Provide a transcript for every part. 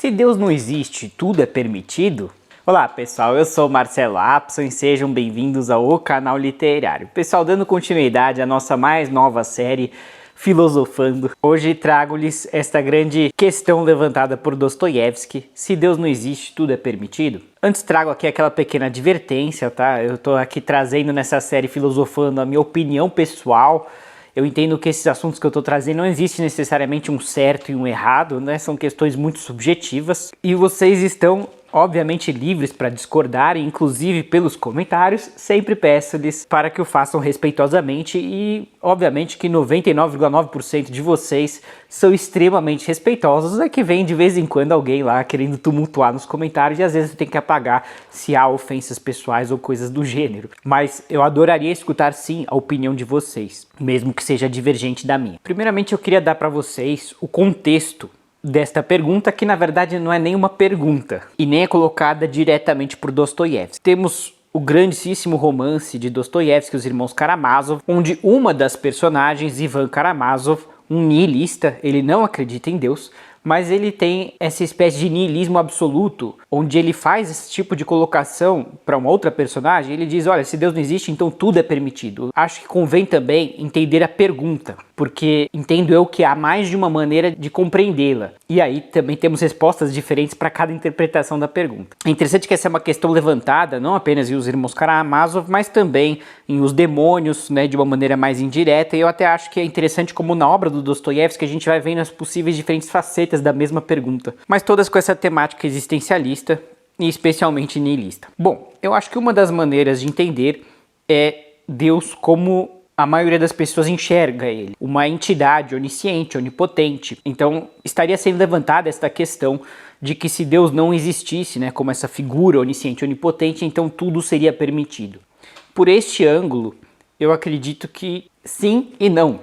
Se Deus não existe, tudo é permitido? Olá pessoal, eu sou Marcelo Apson e sejam bem-vindos ao Canal Literário. Pessoal, dando continuidade à nossa mais nova série Filosofando, hoje trago-lhes esta grande questão levantada por Dostoiévski: se Deus não existe, tudo é permitido? Antes trago aqui aquela pequena advertência, tá? Eu tô aqui trazendo nessa série Filosofando a minha opinião pessoal. Eu entendo que esses assuntos que eu estou trazendo não existe necessariamente um certo e um errado, né? São questões muito subjetivas e vocês estão obviamente livres para discordar, inclusive pelos comentários. Sempre peço-lhes para que o façam respeitosamente e obviamente que 99,9% de vocês são extremamente respeitosos. É que vem de vez em quando alguém lá querendo tumultuar nos comentários e às vezes tem que apagar se há ofensas pessoais ou coisas do gênero. Mas eu adoraria escutar sim a opinião de vocês, mesmo que seja divergente da minha. Primeiramente eu queria dar para vocês o contexto desta pergunta, que na verdade não é nenhuma pergunta e nem é colocada diretamente por Dostoiévski. Temos o grandíssimo romance de Dostoiévski, Os Irmãos Karamazov, onde uma das personagens, Ivan Karamazov, um nihilista, ele não acredita em Deus, mas ele tem essa espécie de niilismo absoluto, onde ele faz esse tipo de colocação para uma outra personagem. Ele diz: olha, se Deus não existe, então tudo é permitido. Acho que convém também entender a pergunta, porque entendo eu que há mais de uma maneira de compreendê-la. E aí também temos respostas diferentes para cada interpretação da pergunta. É interessante que essa é uma questão levantada não apenas em Os Irmãos Karamazov, mas também em Os Demônios, né, de uma maneira mais indireta. E eu até acho que é interessante como na obra do Dostoiévski a gente vai vendo as possíveis diferentes facetas da mesma pergunta, mas todas com essa temática existencialista e especialmente nihilista. Bom, eu acho que uma das maneiras de entender é Deus como a maioria das pessoas enxerga ele, uma entidade onisciente, onipotente. Então estaria sendo levantada esta questão de que se Deus não existisse, né, como essa figura onisciente, onipotente, então tudo seria permitido. Por este ângulo, eu acredito que sim e não.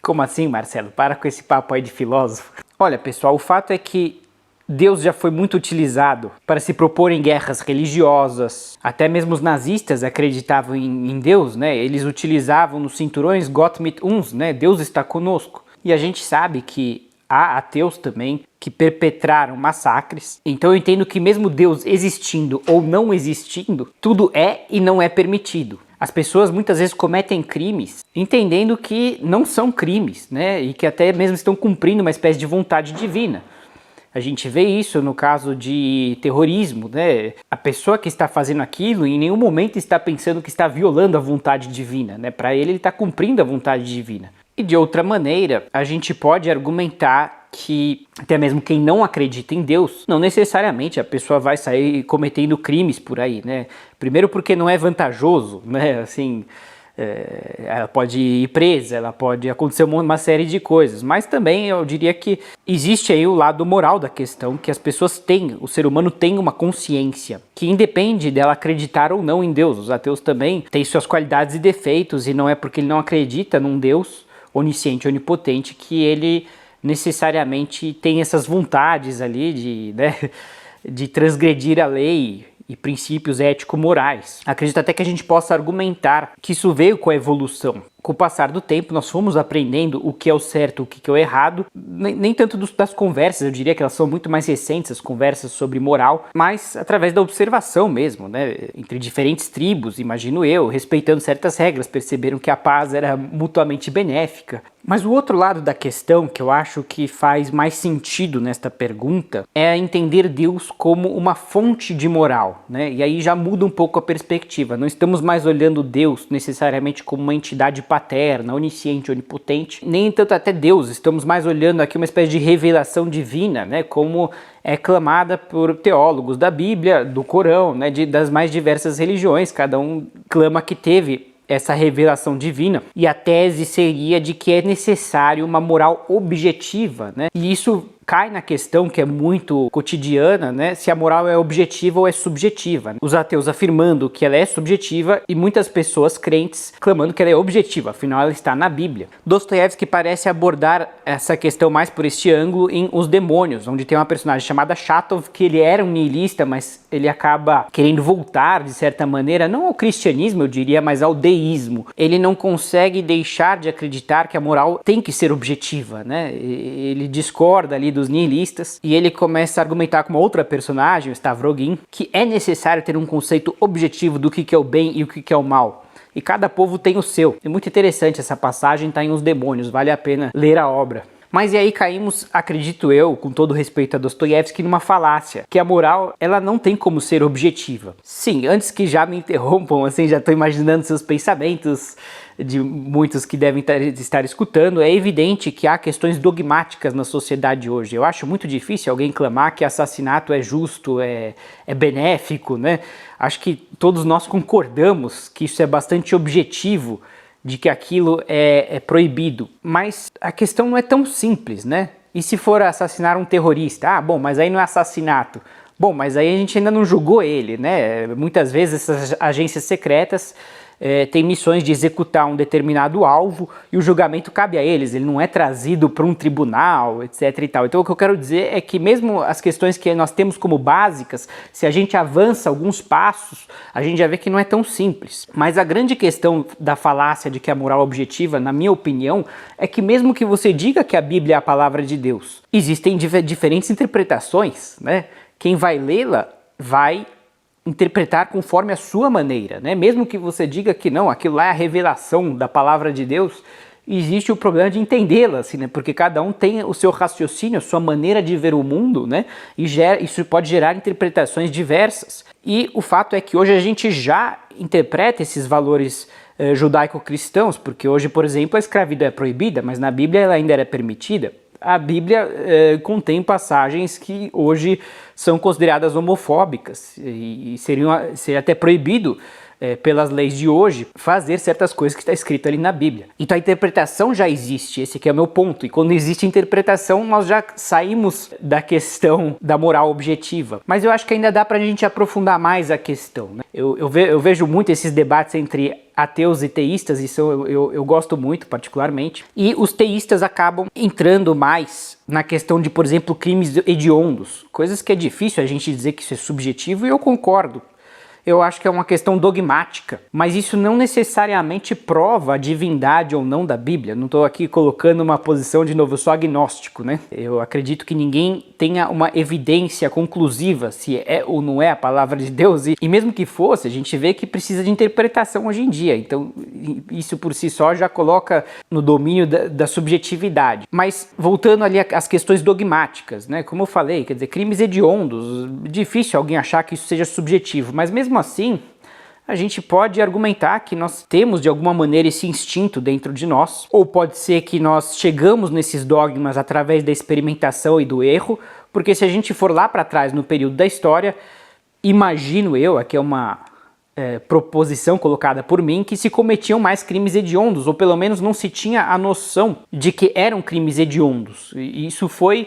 Como assim, Marcelo? Para com esse papo aí de filósofo. Olha, pessoal, o fato é que Deus já foi muito utilizado para se propor em guerras religiosas. Até mesmo os nazistas acreditavam em Deus, né? Eles utilizavam nos cinturões Gott mit uns, né? Deus está conosco. E a gente sabe que há ateus também que perpetraram massacres. Então eu entendo que mesmo Deus existindo ou não existindo, tudo é e não é permitido. As pessoas muitas vezes cometem crimes entendendo que não são crimes, né? E que até mesmo estão cumprindo uma espécie de vontade divina. A gente vê isso no caso de terrorismo, né? A pessoa que está fazendo aquilo em nenhum momento está pensando que está violando a vontade divina, né? Para ele está cumprindo a vontade divina. E de outra maneira, a gente pode argumentar que até mesmo quem não acredita em Deus, não necessariamente a pessoa vai sair cometendo crimes por aí, né? Primeiro porque não é vantajoso, né? Assim, ela pode ir presa, ela pode acontecer uma série de coisas, mas também eu diria que existe aí o lado moral da questão, que as pessoas têm, o ser humano tem uma consciência que independe dela acreditar ou não em Deus. Os ateus também têm suas qualidades e defeitos, e não é porque ele não acredita num Deus onisciente, onipotente, que ele necessariamente tem essas vontades ali de transgredir a lei e princípios ético-morais. Acredito até que a gente possa argumentar que isso veio com a evolução. Com o passar do tempo, nós fomos aprendendo o que é o certo, o que é o errado, nem tanto das conversas, eu diria que elas são muito mais recentes, as conversas sobre moral, mas através da observação mesmo, né, entre diferentes tribos, imagino eu, respeitando certas regras, perceberam que a paz era mutuamente benéfica. Mas o outro lado da questão, que eu acho que faz mais sentido nesta pergunta, é entender Deus como uma fonte de moral, né? E aí já muda um pouco a perspectiva. Não estamos mais olhando Deus necessariamente como uma entidade paterna, onisciente, onipotente, nem tanto até Deus. Estamos mais olhando aqui uma espécie de revelação divina, né? Como é clamada por teólogos da Bíblia, do Corão, né? Das mais diversas religiões. Cada um clama que teve essa revelação divina, e a tese seria de que é necessário uma moral objetiva, né? E isso cai na questão que é muito cotidiana, né? Se a moral é objetiva ou é subjetiva, né? Os ateus afirmando que ela é subjetiva e muitas pessoas crentes clamando que ela é objetiva, afinal ela está na Bíblia. Dostoiévski parece abordar essa questão mais por este ângulo em Os Demônios, onde tem uma personagem chamada Chatov, que ele era um nihilista, mas ele acaba querendo voltar de certa maneira, não ao cristianismo eu diria, mas ao deísmo. Ele não consegue deixar de acreditar que a moral tem que ser objetiva, né? Ele discorda ali dos nihilistas, e ele começa a argumentar com uma outra personagem, o Stavrogin, que é necessário ter um conceito objetivo do que é o bem e o que é o mal. E cada povo tem o seu. É muito interessante essa passagem, está em Os Demônios, vale a pena ler a obra. Mas e aí caímos, acredito eu, com todo respeito a Dostoiévski, numa falácia, que a moral, ela não tem como ser objetiva. Sim, antes que já me interrompam, assim, já estou imaginando seus pensamentos, de muitos que devem estar escutando, é evidente que há questões dogmáticas na sociedade hoje. Eu acho muito difícil alguém clamar que assassinato é justo, é benéfico, né? Acho que todos nós concordamos que isso é bastante objetivo, de que aquilo é proibido. Mas a questão não é tão simples, né? E se for assassinar um terrorista? Ah, bom, mas aí não é assassinato. Bom, mas aí a gente ainda não julgou ele, né? Muitas vezes essas agências secretas têm missões de executar um determinado alvo e o julgamento cabe a eles, ele não é trazido para um tribunal, etc e tal. Então o que eu quero dizer é que mesmo as questões que nós temos como básicas, se a gente avança alguns passos, a gente já vê que não é tão simples. Mas a grande questão da falácia de que a moral objetiva, na minha opinião, é que mesmo que você diga que a Bíblia é a palavra de Deus, existem diferentes interpretações, né? Quem vai lê-la vai interpretar conforme a sua maneira, né? Mesmo que você diga que não, aquilo lá é a revelação da palavra de Deus, existe o problema de entendê-la, assim, né? Porque cada um tem o seu raciocínio, a sua maneira de ver o mundo, né? E isso pode gerar interpretações diversas. E o fato é que hoje a gente já interpreta esses valores judaico-cristãos, porque hoje, por exemplo, a escravidão é proibida, mas na Bíblia ela ainda era permitida. A Bíblia contém passagens que hoje são consideradas homofóbicas e seria até proibido pelas leis de hoje fazer certas coisas que está escrito ali na Bíblia. Então a interpretação já existe, esse aqui é o meu ponto. E quando existe interpretação, nós já saímos da questão da moral objetiva. Mas eu acho que ainda dá para a gente aprofundar mais a questão, né? Eu vejo muito esses debates entre ateus e teístas, isso eu gosto muito particularmente, e os teístas acabam entrando mais na questão de, por exemplo, crimes hediondos, coisas que é difícil a gente dizer que isso é subjetivo, e eu concordo. Eu acho que é uma questão dogmática, mas isso não necessariamente prova a divindade ou não da Bíblia. Não estou aqui colocando uma posição, de novo, eu sou agnóstico, né? Eu acredito que ninguém tenha uma evidência conclusiva se é ou não é a palavra de Deus, e mesmo que fosse, a gente vê que precisa de interpretação hoje em dia, então isso por si só já coloca no domínio da subjetividade. Mas voltando ali às questões dogmáticas, né? Como eu falei, quer dizer, crimes hediondos, difícil alguém achar que isso seja subjetivo, mas mesmo assim, a gente pode argumentar que nós temos de alguma maneira esse instinto dentro de nós, ou pode ser que nós chegamos nesses dogmas através da experimentação e do erro, porque se a gente for lá para trás no período da história, imagino eu, aqui é uma proposição colocada por mim, que se cometiam mais crimes hediondos, ou pelo menos não se tinha a noção de que eram crimes hediondos, e isso foi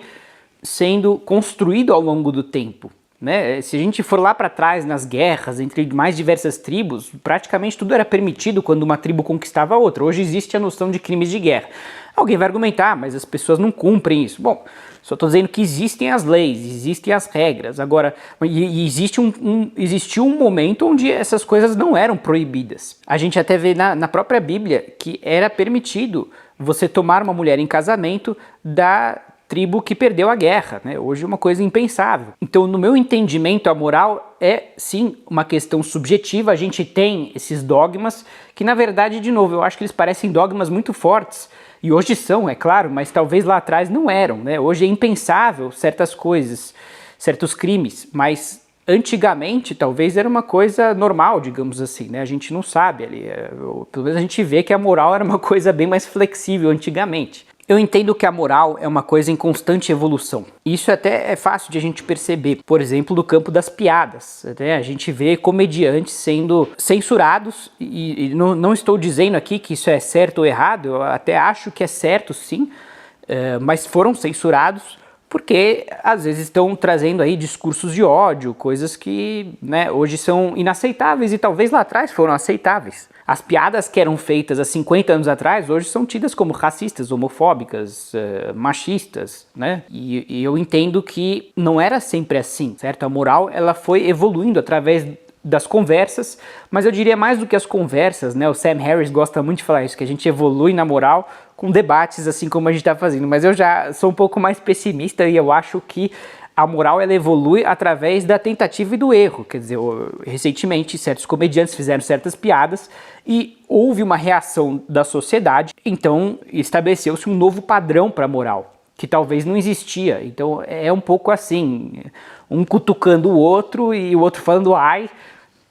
sendo construído ao longo do tempo. Né? Se a gente for lá para trás nas guerras entre mais diversas tribos, praticamente tudo era permitido quando uma tribo conquistava a outra. Hoje existe a noção de crimes de guerra. Alguém vai argumentar, mas as pessoas não cumprem isso. Bom, só estou dizendo que existem as leis, existem as regras. Agora, existiu um momento onde essas coisas não eram proibidas. A gente até vê na própria Bíblia que era permitido você tomar uma mulher em casamento da tribo que perdeu a guerra, né? Hoje é uma coisa impensável. Então, no meu entendimento, a moral é sim uma questão subjetiva. A gente tem esses dogmas que, na verdade, de novo, eu acho que eles parecem dogmas muito fortes, e hoje são, é claro, mas talvez lá atrás não eram, né? Hoje é impensável certas coisas, certos crimes, mas antigamente talvez era uma coisa normal, digamos assim, né? A gente não sabe ali, pelo menos a gente vê que a moral era uma coisa bem mais flexível antigamente. Eu entendo que a moral é uma coisa em constante evolução. Isso até é fácil de a gente perceber, por exemplo, no campo das piadas. Né? A gente vê comediantes sendo censurados, e não estou dizendo aqui que isso é certo ou errado, eu até acho que é certo sim, mas foram censurados porque às vezes estão trazendo aí discursos de ódio, coisas que, né, hoje são inaceitáveis e talvez lá atrás foram aceitáveis. As piadas que eram feitas há 50 anos atrás, hoje são tidas como racistas, homofóbicas, machistas, né? E eu entendo que não era sempre assim, certo? A moral, ela foi evoluindo através das conversas, mas eu diria mais do que as conversas, né? O Sam Harris gosta muito de falar isso, que a gente evolui na moral com debates, assim como a gente está fazendo, mas eu já sou um pouco mais pessimista e eu acho que a moral ela evolui através da tentativa e do erro. Quer dizer, recentemente certos comediantes fizeram certas piadas e houve uma reação da sociedade, então estabeleceu-se um novo padrão para a moral, que talvez não existia. Então é um pouco assim, um cutucando o outro e o outro falando ai,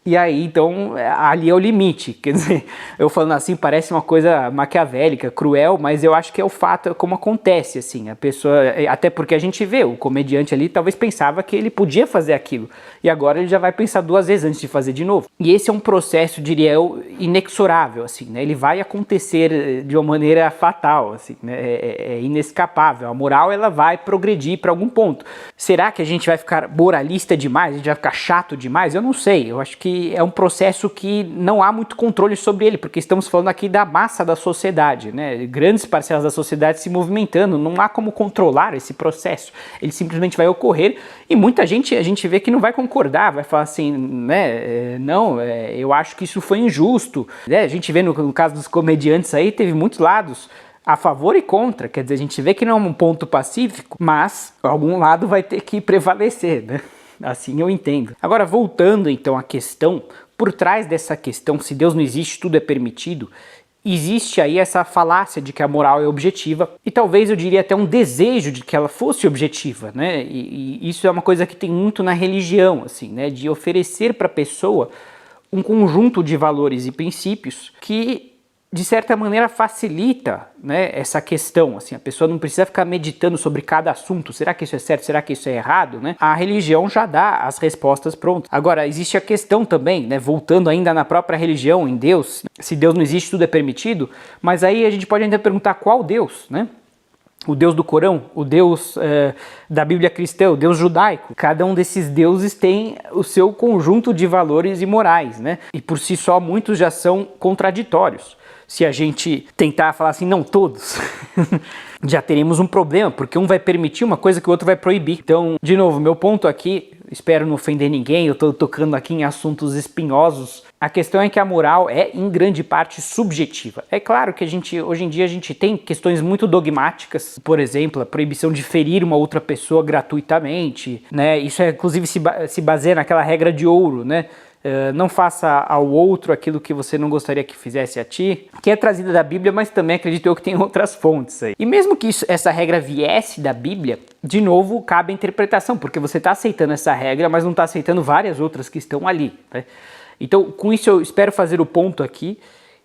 e aí então ali é o limite. Quer dizer, eu falando assim parece uma coisa maquiavélica, cruel, mas eu acho que é o fato, é como acontece assim, a pessoa, até porque a gente vê, o comediante ali talvez pensava que ele podia fazer aquilo, e agora ele já vai pensar duas vezes antes de fazer de novo. E esse é um processo, diria eu, inexorável, assim, né? Ele vai acontecer de uma maneira fatal, assim, né? É inescapável. A moral ela vai progredir para algum ponto. Será que a gente vai ficar moralista demais? A gente vai ficar chato demais? Eu não sei. Eu acho que é um processo que não há muito controle sobre ele, porque estamos falando aqui da massa da sociedade, né? Grandes parcelas da sociedade se movimentando, não há como controlar esse processo. Ele simplesmente vai ocorrer e muita gente, a gente vê que não vai concordar, vai falar assim, né? Eu acho que isso foi injusto. Né? A gente vê no caso dos comediantes aí, teve muitos lados a favor e contra, quer dizer, a gente vê que não é um ponto pacífico, mas algum lado vai ter que prevalecer, né? Assim eu entendo. Agora, voltando então à questão, por trás dessa questão, se Deus não existe, tudo é permitido, existe aí essa falácia de que a moral é objetiva, e talvez eu diria até um desejo de que ela fosse objetiva, né? E isso é uma coisa que tem muito na religião, assim, né? De oferecer para a pessoa um conjunto de valores e princípios que de certa maneira facilita, né, essa questão, assim, a pessoa não precisa ficar meditando sobre cada assunto, será que isso é certo, será que isso é errado, né? A religião já dá as respostas prontas. Agora, existe a questão também, né, voltando ainda na própria religião, em Deus, se Deus não existe, tudo é permitido, mas aí a gente pode ainda perguntar qual Deus, né? O Deus do Corão, o Deus da Bíblia cristã, o Deus judaico. Cada um desses deuses tem o seu conjunto de valores e morais, né? E por si só muitos já são contraditórios. Se a gente tentar falar assim, não todos, já teremos um problema, porque um vai permitir uma coisa que o outro vai proibir. Então, de novo, meu ponto aqui, espero não ofender ninguém, eu estou tocando aqui em assuntos espinhosos. A questão é que a moral é, em grande parte, subjetiva. É claro que hoje em dia a gente tem questões muito dogmáticas, por exemplo, a proibição de ferir uma outra pessoa gratuitamente, né? Isso inclusive se baseia naquela regra de ouro, né? Não faça ao outro aquilo que você não gostaria que fizesse a ti, que é trazida da Bíblia, mas também acredito eu que tem outras fontes aí. E mesmo que essa regra viesse da Bíblia, de novo cabe a interpretação, porque você está aceitando essa regra, mas não está aceitando várias outras que estão ali, né? Então, com isso eu espero fazer o ponto aqui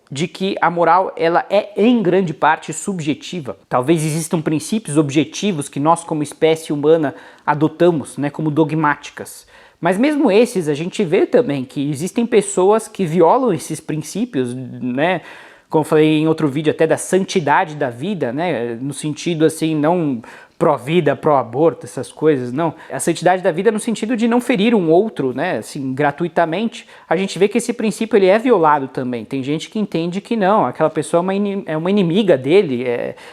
de que a moral ela é em grande parte subjetiva. Talvez existam princípios objetivos que nós como espécie humana adotamos, né, como dogmáticas. Mas mesmo esses, a gente vê também que existem pessoas que violam esses princípios, né? Como eu falei em outro vídeo até da santidade da vida, né? No sentido assim, não pró-vida, pró-aborto, essas coisas, não. A santidade da vida no sentido de não ferir um outro, né? Assim, gratuitamente. A gente vê que esse princípio ele é violado também. Tem gente que entende que não, aquela pessoa é uma inimiga dele,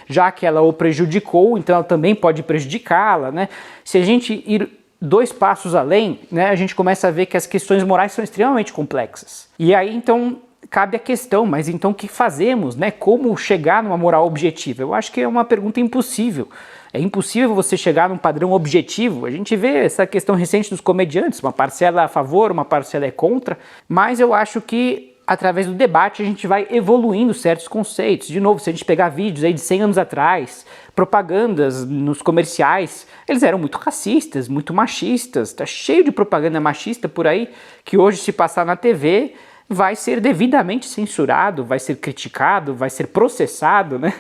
já que ela o prejudicou, então ela também pode prejudicá-la, né? Se a gente ir 2 passos além, né, a gente começa a ver que as questões morais são extremamente complexas. E aí, então, cabe a questão, mas então o que fazemos, né? Como chegar numa moral objetiva? Eu acho que é uma pergunta impossível. É impossível você chegar num padrão objetivo. A gente vê essa questão recente dos comediantes, uma parcela a favor, uma parcela é contra, mas eu acho que através do debate a gente vai evoluindo certos conceitos. De novo, se a gente pegar vídeos aí de 100 anos atrás, propagandas nos comerciais, eles eram muito racistas, muito machistas, tá cheio de propaganda machista por aí, que hoje se passar na TV vai ser devidamente censurado, vai ser criticado, vai ser processado, né?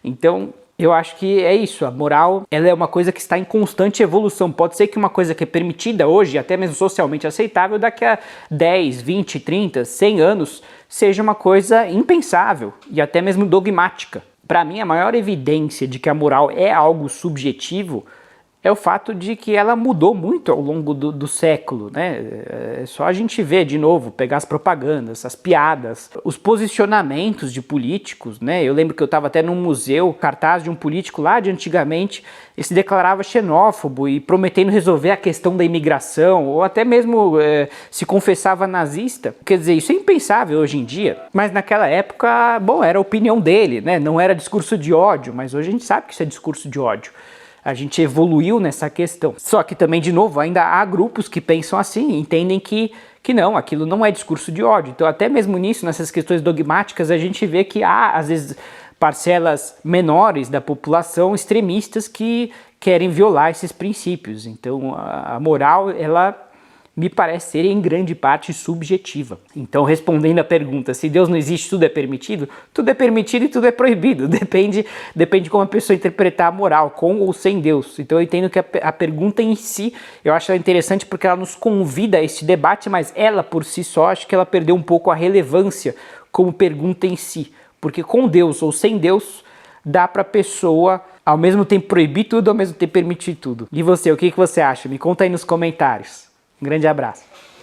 Então, eu acho que é isso, a moral ela é uma coisa que está em constante evolução. Pode ser que uma coisa que é permitida hoje, até mesmo socialmente aceitável, daqui a 10, 20, 30, 100 anos, seja uma coisa impensável e até mesmo dogmática. Para mim, a maior evidência de que a moral é algo subjetivo é o fato de que ela mudou muito ao longo do século, né? É só a gente ver de novo, pegar as propagandas, as piadas, os posicionamentos de políticos, né? Eu lembro que eu estava até num museu, cartaz de um político lá de antigamente, ele se declarava xenófobo e prometendo resolver a questão da imigração, ou até mesmo se confessava nazista. Quer dizer, isso é impensável hoje em dia, mas naquela época, bom, era a opinião dele, né? Não era discurso de ódio, mas hoje a gente sabe que isso é discurso de ódio. A gente evoluiu nessa questão. Só que também, de novo, ainda há grupos que pensam assim, entendem que não, aquilo não é discurso de ódio. Então, até mesmo nisso, nessas questões dogmáticas, a gente vê que há, às vezes, parcelas menores da população extremistas que querem violar esses princípios. Então, a moral, ela me parece ser em grande parte subjetiva. Então, respondendo a pergunta, se Deus não existe, tudo é permitido e tudo é proibido. Depende como a pessoa interpretar a moral, com ou sem Deus. Então, eu entendo que a pergunta em si, eu acho ela interessante porque ela nos convida a esse debate, mas ela, por si só, acho que ela perdeu um pouco a relevância como pergunta em si. Porque com Deus ou sem Deus, dá para a pessoa ao mesmo tempo proibir tudo, ao mesmo tempo permitir tudo. E você, o que você acha? Me conta aí nos comentários. Um grande abraço.